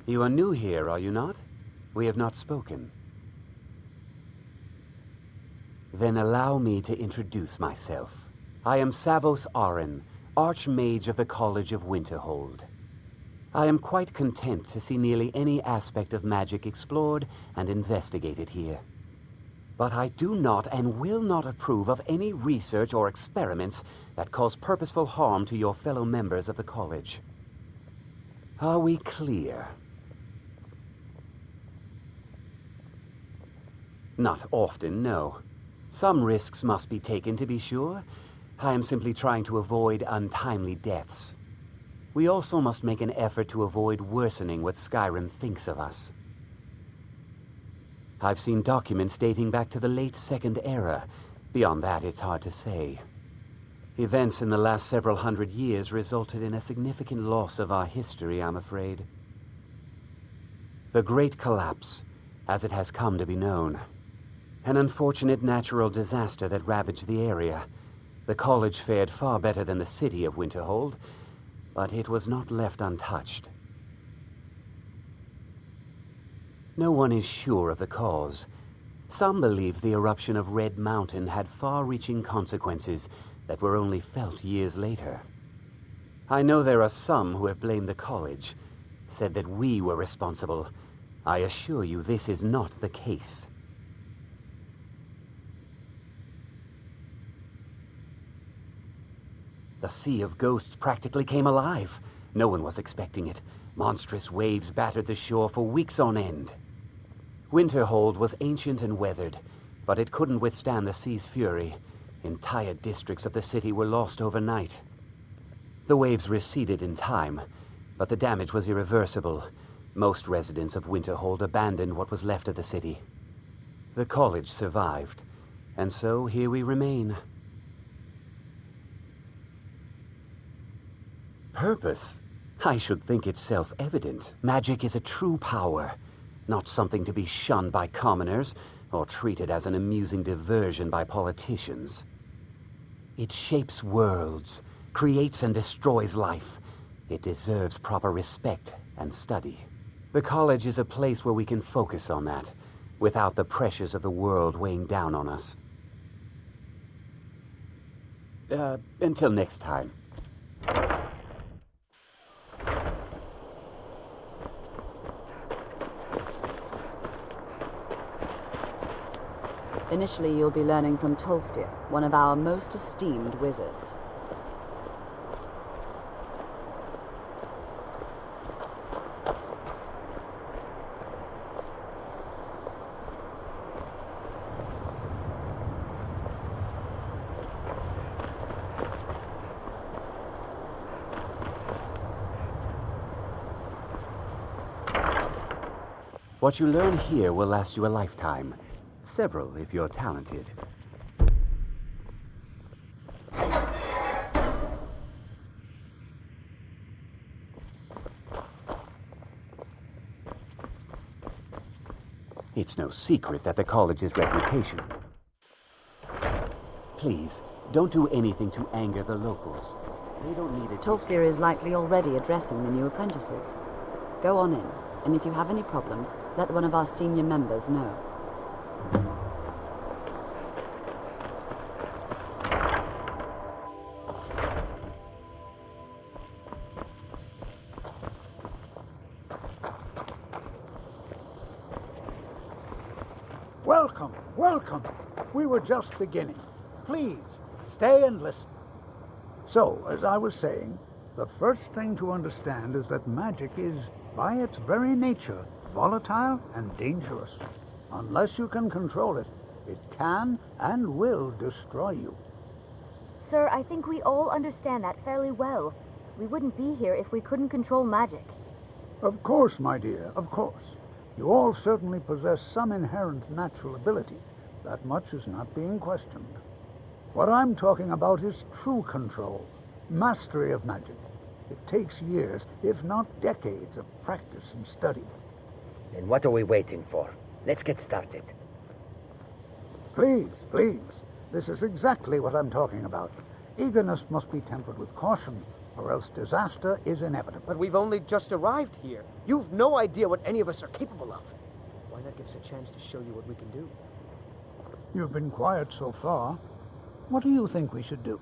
You are new here, are you not? We have not spoken. Then allow me to introduce myself. I am Savos Arin, Archmage of the College of Winterhold. I am quite content to see nearly any aspect of magic explored and investigated here. But I do not and will not approve of any research or experiments that cause purposeful harm to your fellow members of the college. Are we clear? Not often, no. Some risks must be taken, to be sure. I am simply trying to avoid untimely deaths. We also must make an effort to avoid worsening what Skyrim thinks of us. I've seen documents dating back to the late Second Era. Beyond that, it's hard to say. Events in the last several hundred years resulted in a significant loss of our history, I'm afraid. The Great Collapse, as it has come to be known. An unfortunate natural disaster that ravaged the area. The college fared far better than the city of Winterhold, but it was not left untouched. No one is sure of the cause. Some believe the eruption of Red Mountain had far-reaching consequences that were only felt years later. I know there are some who have blamed the college, said that we were responsible. I assure you this is not the case. The Sea of Ghosts practically came alive. No one was expecting it. Monstrous waves battered the shore for weeks on end. Winterhold was ancient and weathered, but it couldn't withstand the sea's fury. Entire districts of the city were lost overnight. The waves receded in time, but the damage was irreversible. Most residents of Winterhold abandoned what was left of the city. The college survived, and so here we remain. Purpose? I should think it's self-evident. Magic is a true power, not something to be shunned by commoners or treated as an amusing diversion by politicians. It shapes worlds, creates and destroys life. It deserves proper respect and study. The college is a place where we can focus on that, without the pressures of the world weighing down on us. Until next time. Initially, you'll be learning from Tolfdir, one of our most esteemed wizards. What you learn here will last you a lifetime. Several, if you're talented. It's no secret that the college's reputation. Please, don't do anything to anger the locals. They don't need it. Tolfdir is likely already addressing the new apprentices. Go on in, and if you have any problems, let one of our senior members know. Welcome, welcome. We were just beginning. Please, stay and listen. So, as I was saying, the first thing to understand is that magic is, by its very nature, volatile and dangerous. Unless you can control it, it can and will destroy you. Sir, I think we all understand that fairly well. We wouldn't be here if we couldn't control magic. Of course, my dear, of course. You all certainly possess some inherent natural ability. That much is not being questioned. What I'm talking about is true control, mastery of magic. It takes years, if not decades, of practice and study. Then what are we waiting for? Let's get started. Please, please. This is exactly what I'm talking about. Eagerness must be tempered with caution. or else disaster is inevitable. But we've only just arrived here. You've no idea what any of us are capable of. Why not give us a chance to show you what we can do? You've been quiet so far. What do you think we should do?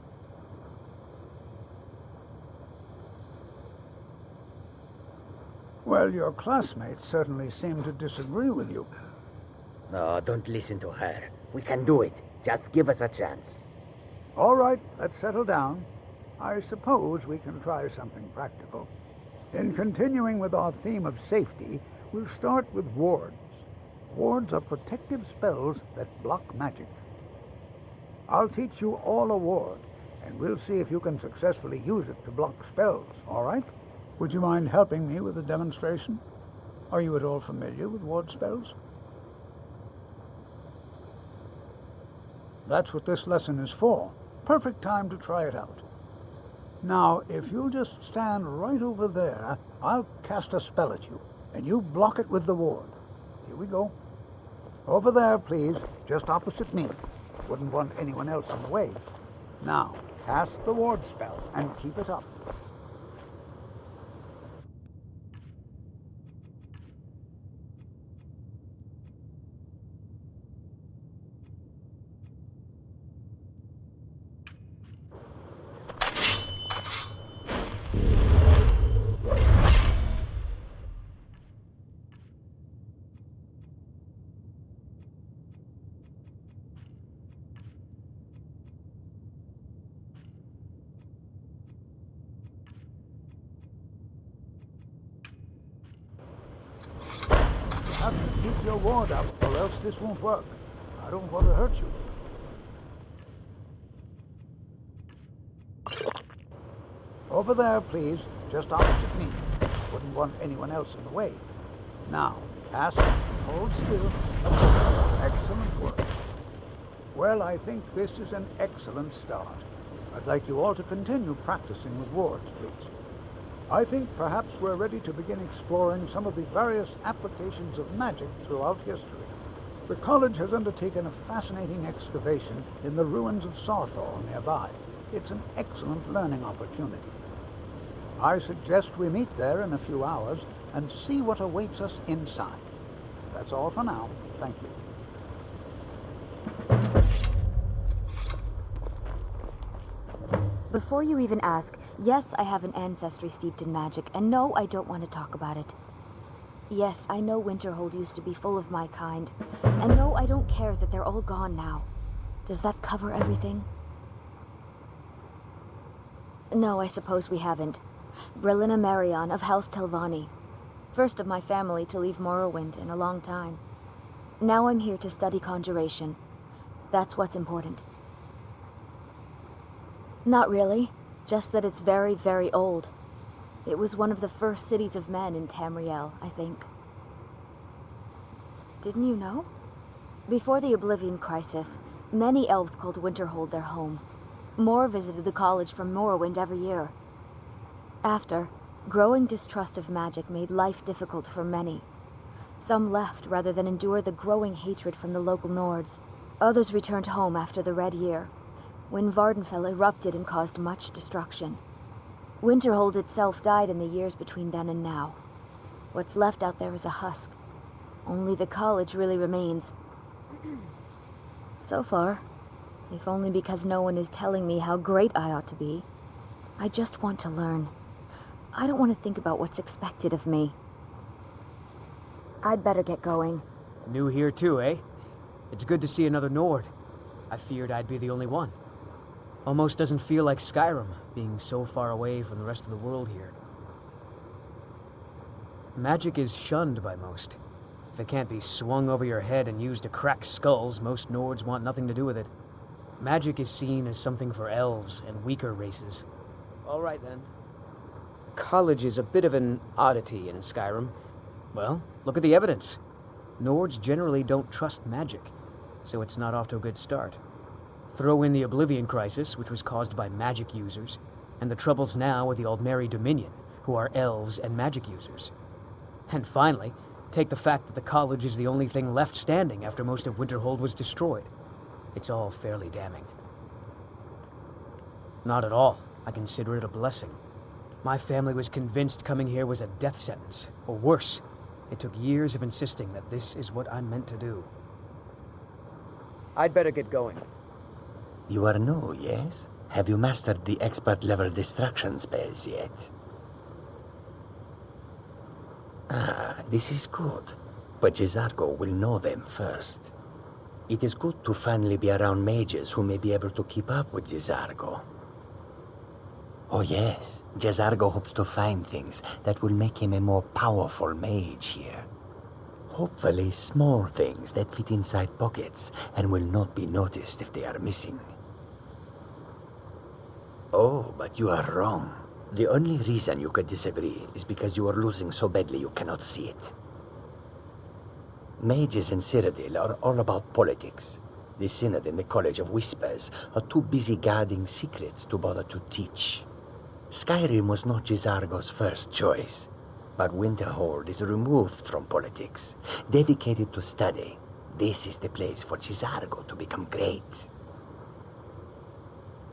Well, your classmates certainly seem to disagree with you. No, don't listen to her. We can do it. Just give us a chance. All right, let's settle down. I suppose we can try something practical. In continuing with our theme of safety, we'll start with wards. Wards are protective spells that block magic. I'll teach you all a ward, and we'll see if you can successfully use it to block spells, all right? Would you mind helping me with a demonstration? Are you at all familiar with ward spells? That's what this lesson is for. Perfect time to try it out. Now, if you'll just stand right over there, I'll cast a spell at you, and you block it with the ward. Here we go. Over there, please, just opposite me. Wouldn't want anyone else in the way. Now, cast the ward spell and keep it up. Have to keep your ward up, or else this won't work. I don't want to hurt you. Over there, please, just opposite me. Wouldn't want anyone else in the way. Now, cast, hold still. Excellent work. Well, I think this is an excellent start. I'd like you all to continue practicing with wards, please. I think perhaps we're ready to begin exploring some of the various applications of magic throughout history. The college has undertaken a fascinating excavation in the ruins of Sarthor nearby. It's an excellent learning opportunity. I suggest we meet there in a few hours and see what awaits us inside. That's all for now. Thank you. Before you even ask, yes, I have an ancestry steeped in magic, and no, I don't want to talk about it. Yes, I know Winterhold used to be full of my kind, and no, I don't care that they're all gone now. Does that cover everything? No, I suppose we haven't. Brelina Marion of House Telvanni. First of my family to leave Morrowind in a long time. Now I'm here to study conjuration. That's what's important. Not really. Just that it's very, very old. It was one of the first cities of men in Tamriel, I think. Didn't you know? Before the Oblivion Crisis, many elves called Winterhold their home. More visited the college from Morrowind every year. After, growing distrust of magic made life difficult for many. Some left rather than endure the growing hatred from the local Nords. Others returned home after the Red Year, when Vardenfell erupted and caused much destruction. Winterhold itself died in the years between then and now. What's left out there is a husk. Only the college really remains. So far, if only because no one is telling me how great I ought to be. I just want to learn. I don't want to think about what's expected of me. I'd better get going. New here too, eh? It's good to see another Nord. I feared I'd be the only one. Almost doesn't feel like Skyrim, being so far away from the rest of the world here. Magic is shunned by most. If it can't be swung over your head and used to crack skulls, most Nords want nothing to do with it. Magic is seen as something for elves and weaker races. All right, then. College is a bit of an oddity in Skyrim. Well, look at the evidence. Nords generally don't trust magic, so it's not off to a good start. Throw in the Oblivion Crisis, which was caused by magic users, and the troubles now with the Aldmeri Dominion, who are elves and magic users. And finally, take the fact that the college is the only thing left standing after most of Winterhold was destroyed. It's all fairly damning. Not at all. I consider it a blessing. My family was convinced coming here was a death sentence, or worse. It took years of insisting that this is what I'm meant to do. I'd better get going. You are new, yes? Have you mastered the expert-level distraction spells yet? Ah, this is good. But Jizargo will know them first. It is good to finally be around mages who may be able to keep up with Jizargo. Oh yes, Jizargo hopes to find things that will make him a more powerful mage here. Hopefully small things that fit inside pockets and will not be noticed if they are missing. Oh, but you are wrong. The only reason you could disagree is because you are losing so badly you cannot see it. Mages in Cyrodiil are all about politics. The Synod and the College of Whispers are too busy guarding secrets to bother to teach. Skyrim was not Jizargo's first choice, but Winterhold is removed from politics, dedicated to study. This is the place for Jizargo to become great.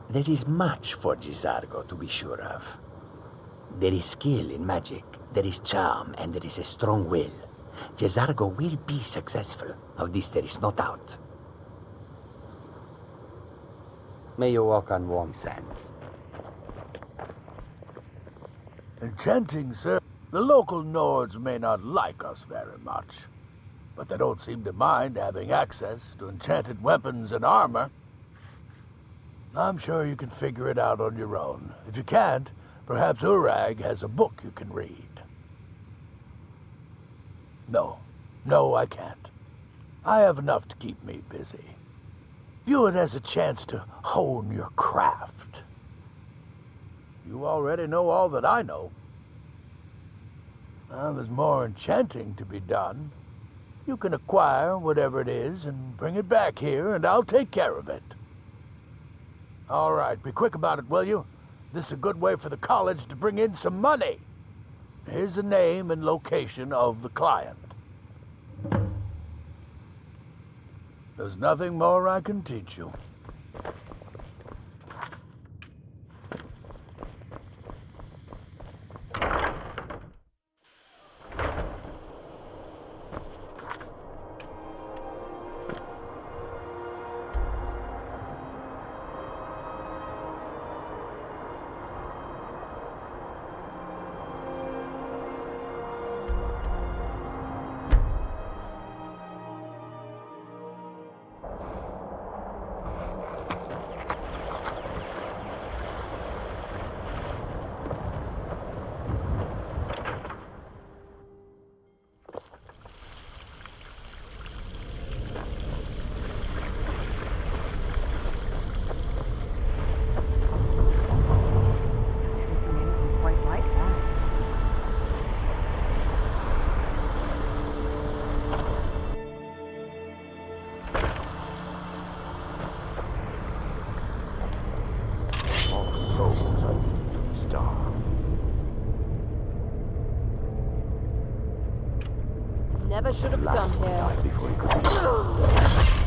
There is much for Jizargo to be sure of. There is skill in magic, there is charm, and there is a strong will. Jizargo will be successful. Of this there is no doubt. May you walk on warm sands. Enchanting, sir. The local Nords may not like us very much, but they don't seem to mind having access to enchanted weapons and armor. I'm sure you can figure it out on your own. If you can't, perhaps Urag has a book you can read. No, I can't. I have enough to keep me busy. View it as a chance to hone your craft. You already know all that I know. Well, there's more enchanting to be done. You can acquire whatever it is and bring it back here, and I'll take care of it. All right, be quick about it, will you? This is a good way for the college to bring in some money. Here's the name and location of the client. There's nothing more I can teach you. Never should have come here. Before he could Enough!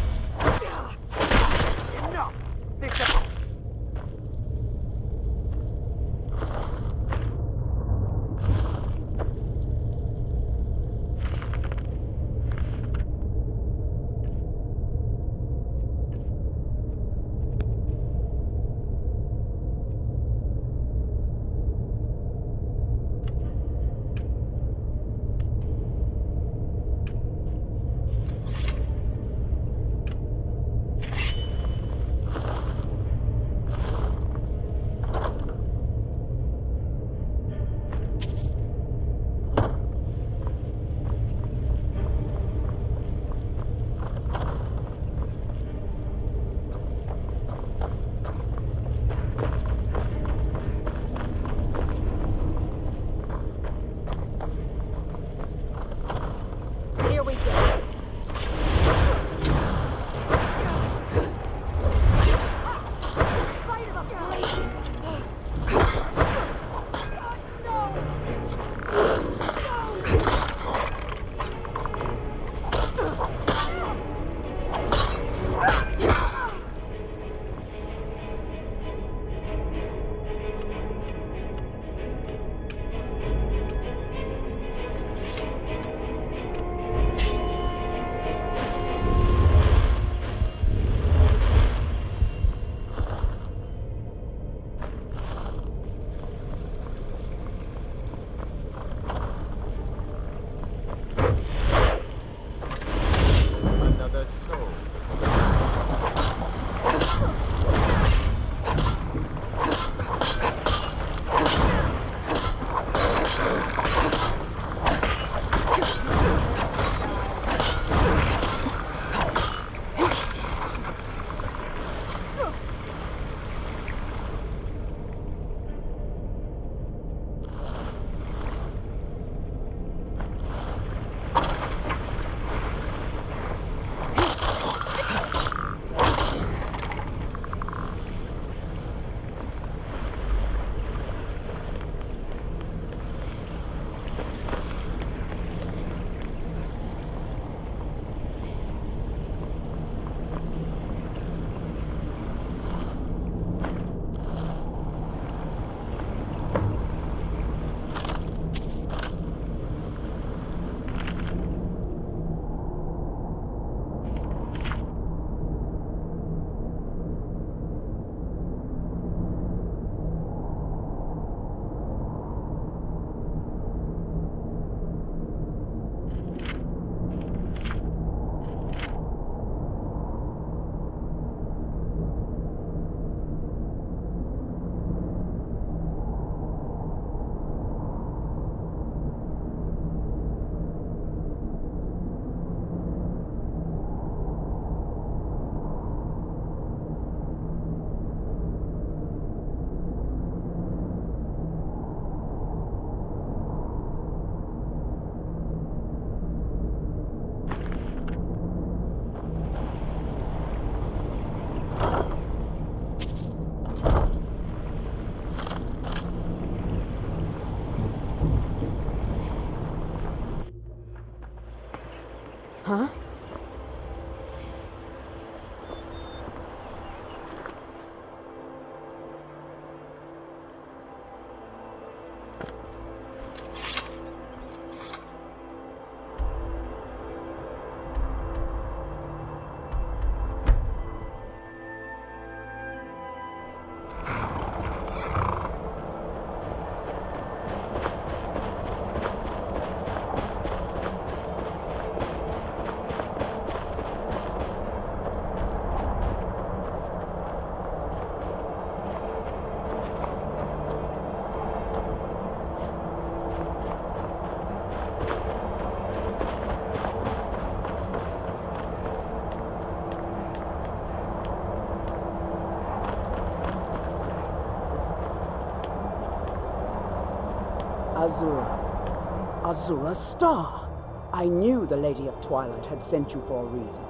Azura. Azura's star. I knew the Lady of Twilight had sent you for a reason.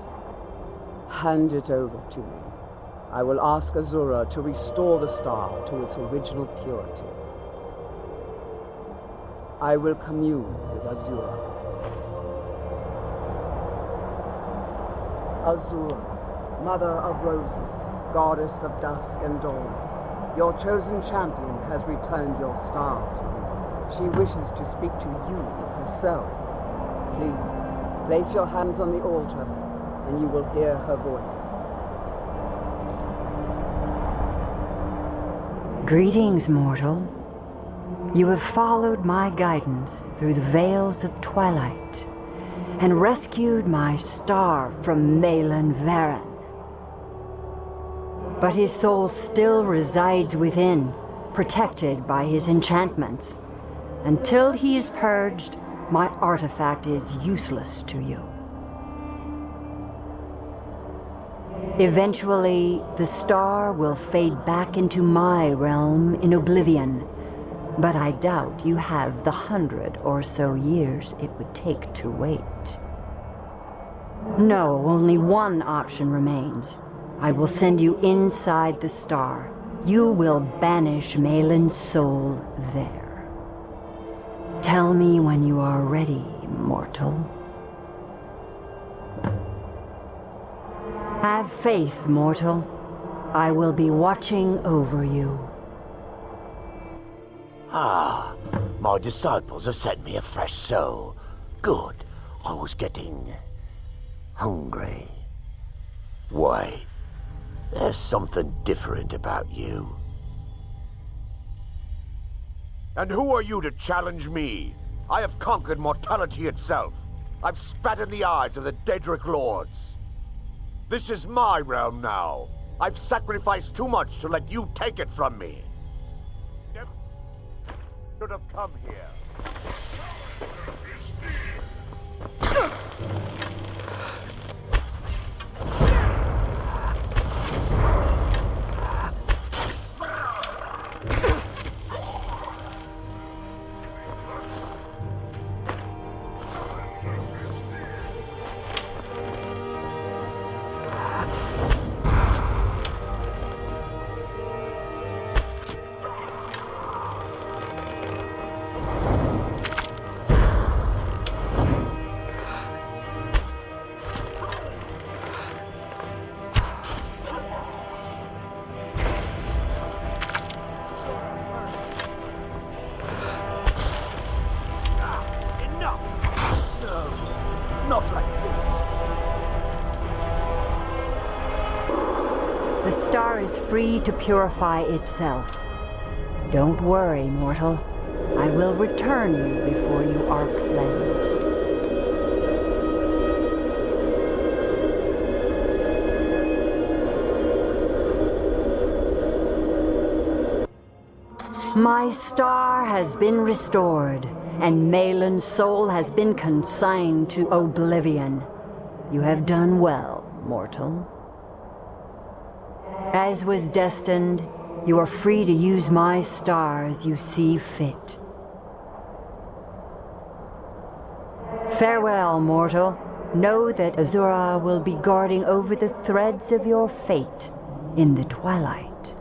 Hand it over to me. I will ask Azura to restore the star to its original purity. I will commune with Azura. Azura, Mother of Roses, Goddess of Dusk and Dawn, your chosen champion has returned your star to you. She wishes to speak to you herself. Please, place your hands on the altar, and you will hear her voice. Greetings, mortal. You have followed my guidance through the veils of twilight and rescued my star from Malin Varen. But his soul still resides within, protected by his enchantments. Until he is purged, my artifact is useless to you. Eventually, the star will fade back into my realm in oblivion, but I doubt you have the 100 or so years it would take to wait. No, only one option remains. I will send you inside the star. You will banish Malin's soul there. Tell me when you are ready, mortal. Have faith, mortal. I will be watching over you. Ah, my disciples have sent me a fresh soul. Good. I was getting hungry. Wait, there's something different about you. And who are you to challenge me? I have conquered mortality itself. I've spat in the eyes of the Daedric Lords. This is my realm now. I've sacrificed too much to let you take it from me. Never should have come here. Not like this. The star is free to purify itself. Don't worry, mortal. I will return you before you are cleansed. My star has been restored, and Malin's soul has been consigned to oblivion. You have done well, mortal. As was destined, you are free to use my star as you see fit. Farewell, mortal. Know that Azura will be guarding over the threads of your fate in the twilight.